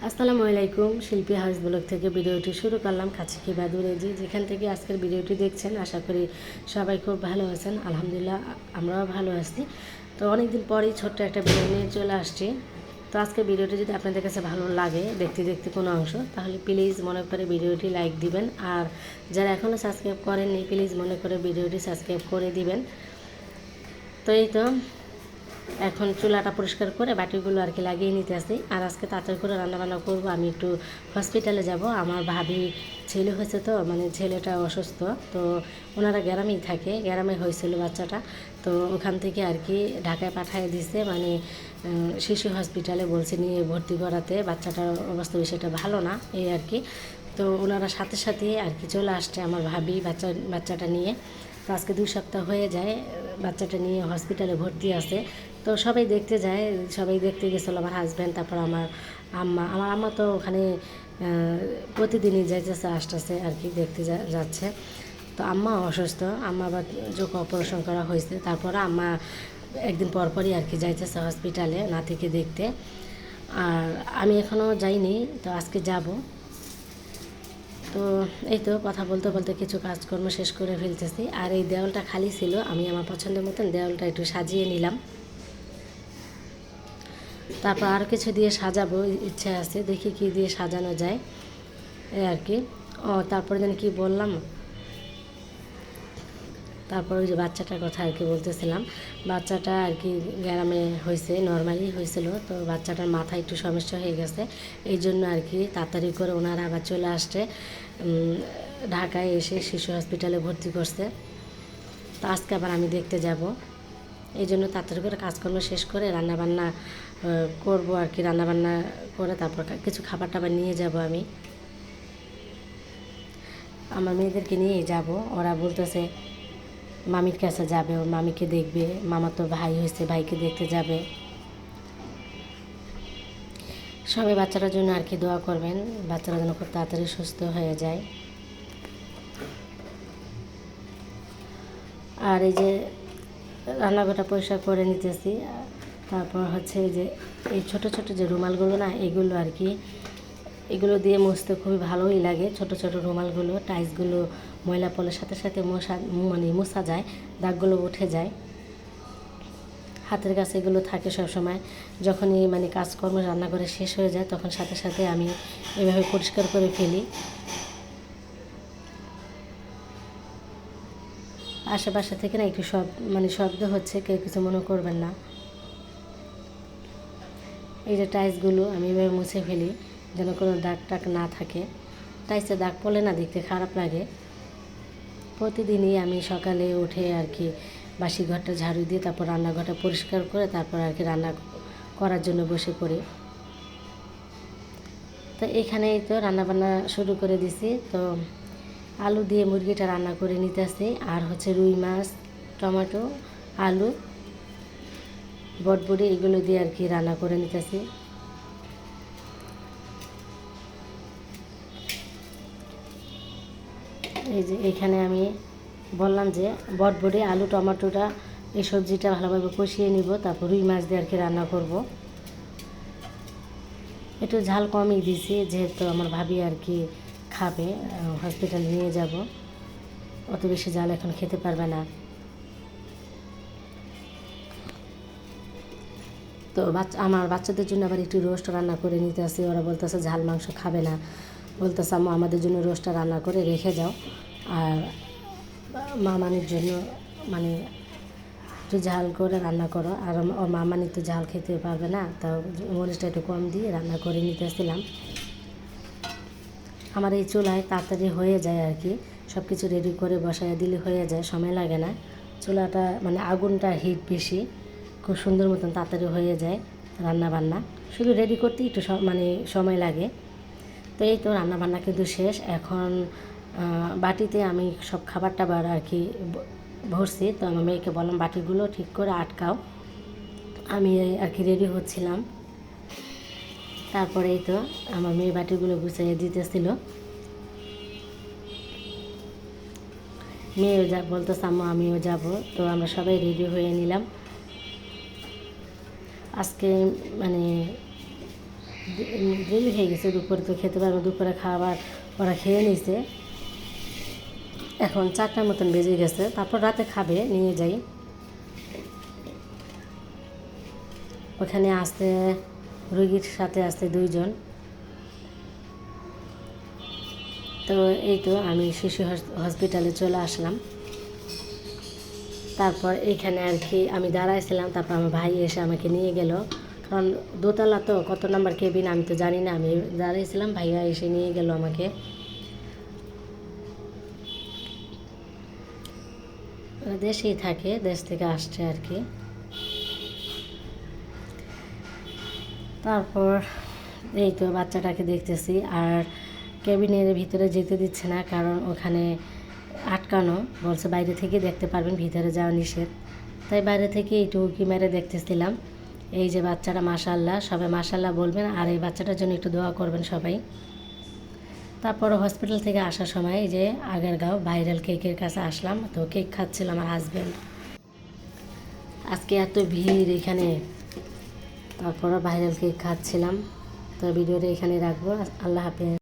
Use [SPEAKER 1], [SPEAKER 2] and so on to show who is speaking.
[SPEAKER 1] আসসালামু আলাইকুম। শিল্পী হাউস ব্লগ থেকে ভিডিওটি শুরু করলাম। কাছে কি বা দূরে যেখান থেকে আজকের ভিডিওটি দেখছেন, আশা করি সবাই খুব ভালো আছেন। আলহামদুলিল্লাহ, আমরাও ভালো আছি। তো অনেকদিন পরেই ছোট্ট একটা ভিডিও নিয়ে চলে আসছি। তো আজকের ভিডিওটি যদি আপনাদের কাছে ভালো লাগে, দেখতে দেখতে কোনো অংশ, তাহলে প্লিজ মনে করে ভিডিওটি লাইক দিবেন। আর যারা এখনও সাবস্ক্রাইব করেননি, প্লিজ মনে করে ভিডিওটি সাবস্ক্রাইব করে দিবেন। তো এই তো এখন চুলাটা পরিষ্কার করে বাটিগুলো আর কি লাগিয়ে নিতে আসি। আর আজকে তাড়াতাড়ি করে রান্নাবান্না করবো। আমি একটু হসপিটালে যাব। আমার ভাবি ছেলে হয়েছে, তো মানে ছেলেটা অসুস্থ, তো ওনারা গ্রামেই থাকে, গ্রামে হয়েছিল বাচ্চাটা। তো ওখান থেকে আর কি ঢাকায় পাঠিয়ে দিছে, মানে শিশু হসপিটালে বলছে নিয়ে ভর্তি করাতে। বাচ্চাটার অবস্থা বিষয়টা ভালো না, এই আর কি। তো ওনারা সাথে সাথে আর কি চলে আসছে আমার ভাবি বাচ্চাটা নিয়ে। তো আজকে 2 সপ্তাহ হয়ে যায় বাচ্চাটা নিয়ে হসপিটালে ভর্তি আছে। তো সবাই দেখতে যায়, সবাই দেখতে গেছিলো, আমার হাজব্যান্ড, তারপর আমার আম্মা তো ওখানে প্রতিদিনই যাইতেছে আসতেছে আর কি, দেখতে যাচ্ছে। তো আম্মা অসুস্থ, আম্মা আবার চোখ অপারেশন করা হয়েছে। তারপরে আম্মা একদিন পরপরই আর কি যাইতেছে হসপিটালে নাতিকে দেখতে। আর আমি এখনও যাইনি, তো আজকে যাব। তো এই তো কথা বলতে বলতে কিছু কাজকর্ম শেষ করে ফেলতেছি। আর এই দেওয়ালটা খালি ছিল, আমি আমার পছন্দের মতন দেওয়ালটা একটু সাজিয়ে নিলাম। তারপর আরও কিছু দিয়ে সাজাবো ইচ্ছা আছে, দেখি কি দিয়ে সাজানো যায়, এই আর কি। তারপরে যেন কি বললাম, তারপর ওই যে বাচ্চাটার কথা আর কি বলতেছিলাম। বাচ্চাটা আর কি গ্রামে হয়েছে, নর্মালি হয়েছিল। তো বাচ্চাটার মাথায় একটু সমস্যা হয়ে গেছে, এই জন্য আর কি তাড়াতাড়ি করে ওনারা আবার চলে আসছে, ঢাকায় এসে শিশু হসপিটালে ভর্তি করছে। তো আজকে আবার আমি দেখতে যাব, এই জন্য তাড়াতাড়ি করে কাজকর্ম শেষ করে রান্নাবান্না করবো আর কি। রান্নাবান্না করে তারপর কিছু খাবার টাবার নিয়ে যাব। আমি আমার মেয়েদেরকে নিয়েই যাব। ওরা বলতেছে মামির কাছে যাবে, ওর মামিকে দেখবে, মামা তো ভাই হয়েছে, ভাইকে দেখতে যাবে। সবাই বাচ্চাটার জন্য আর কি দোয়া করবেন, বাচ্চারা যেন খুব তাড়াতাড়ি সুস্থ হয়ে যায়। আর এই যে রান্নাঘরটা পরিষ্কার করে নিতেছি। তারপর হচ্ছে যে এই ছোটো ছোটো যে রুমালগুলো না, এগুলো আর কি, এগুলো দিয়ে মুছতে খুবই ভালোই লাগে। ছোট ছোট রুমালগুলো, টাইলসগুলো ময়লা পড়ার সাথে সাথে মোছা যায়, দাগগুলো উঠে যায়। হাতের কাছে এগুলো থাকে সব সময়। যখনই মানে কাজকর্ম রান্নাঘরে শেষ হয়ে যায়, তখন সাথে সাথে আমি এভাবে পরিষ্কার করে ফেলি। আশেপাশে থেকে না একটু শব্দ হচ্ছে, কেউ কিছু মনে করবেন না। এই যে টাইলসগুলো আমি এভাবে মুছে ফেলি, যেন কোনো দাগ টাগ না থাকে। টাইলসে দাগ পড়লে না দেখতে খারাপ লাগে। প্রতিদিনই আমি সকালে উঠে আর কি বাসি ঘরটা ঝাড়ু দিয়ে তারপর রান্নাঘরটা পরিষ্কার করে তারপর আর কি রান্না করার জন্য বসে পড়ি। তো এখানেই তো রান্নাবান্না শুরু করে দিছি। তো আলু দিয়ে মুরগিটা রান্না করে নিতেছি। আর হচ্ছে রুই মাছ, টমেটো, আলু, বটবড়ি এগুলো দিয়ে আর কি রান্না করে নিতেছি। এই যে এখানে আমি বললাম যে বটবড়ি, আলু, টমেটোটা, এই সবজিটা ভালোভাবে কষিয়ে নিব, তারপর রুই মাছ দিয়ে আর কি রান্না করব। একটু ঝাল কমই দিছি, যেহেতু আমার ভাবি আর কি খাবে, হসপিটালে নিয়ে যাব, অত বেশি ঝাল এখন খেতে পারবে না। তো আমার বাচ্চাদের জন্য আবার একটু রোস্ট রান্না করে নিতে আসি। ওরা বলতেছে ঝাল মাংস খাবে না, বলতেছে আম্মু আমাদের জন্য রোস্টটা রান্না করে রেখে যাও, আর মামানির জন্য মানে একটু ঝাল করে রান্না করো। আর ওর মামানি তো ঝাল খেতে পারবে না, তাও মরিচটা একটু কম দিয়ে রান্না করে নিতেছিলাম। আমার এই চুলায় তাড়াতাড়ি হয়ে যায় আর কি, সব কিছু রেডি করে বসায় দিলে হয়ে যায়, সময় লাগে না। চুলাটা মানে আগুনটা হিট বেশি, খুব সুন্দর মতন তাড়াতাড়ি হয়ে যায় রান্না বান্না। শুধু রেডি করতে একটু সময় লাগে। তো এই তো রান্নাবান্না কিন্তু শেষ। এখন বাটিতে আমি সব খাবার টাবার আর কি ভরছি। তো আমার মেয়েকে বললাম বাটিগুলো ঠিক করে আটকাও, আমি আর কি রেডি হচ্ছিলাম। তারপরেই তো আমার মেয়ে বাটিগুলো গুছিয়ে দিতেছিল। মেয়েও বলতেছে আম্মু আমিও যাব। তো আমরা সবাই রেডি হয়ে নিলাম। আজকে মানে দেরি হয়ে গেছে, দুপুরে তো খেতে পারবো, দুপুরে খাবার ওরা খেয়ে নিয়েছে, এখন 4টার মতন বেজে গেছে, তারপর রাতে খাবে, নিয়ে যাই। ওখানে আসতে রোগীর সাথে আসতে 2 জন। তো এই তো আমি শিশু হসপিটালে চলে আসলাম। তারপর এইখানে আর কি আমি দাঁড়াইছিলাম, তারপর আমার ভাই এসে আমাকে নিয়ে গেল, কারণ দোতলা তো, কত নাম্বার কেবিন আমি তো জানি না, আমি দাঁড়িয়েছিলাম, ভাইয়া এসে নিয়ে গেল আমাকে। দেশেই থাকে, দেশ থেকে আসছে আর কি। তারপর এই তো বাচ্চাটাকে দেখতেছি, আর কেবিনের ভিতরে যেতে দিচ্ছে না, কারণ ওখানে আটকানো, বলছে বাইরে থেকে দেখতে পারবেন, ভিতরে যাওয়া নিষেধ। তাই বাইরে থেকে একটু উঁকি মেরে দেখতেছিলাম। এই যে বাচ্চাটা, মাশাআল্লাহ, সবাই মাশাআল্লাহ বলবেন, আর এই বাচ্চাটার জন্য একটু দোয়া করবেন সবাই। তারপর হসপিটাল থেকে আসার সময় এই যে আগারগাঁও ভাইরাল কেকের কাছে আসলাম, তো কেক খাচ্ছিল আমার হাজব্যান্ড। আজকে এত ভিড় এখানে, তারপর ভাইরাল কেক খাচ্ছিলাম। তো ভিডিওটা এখানে রাখবো। আল্লাহ হাফেজ।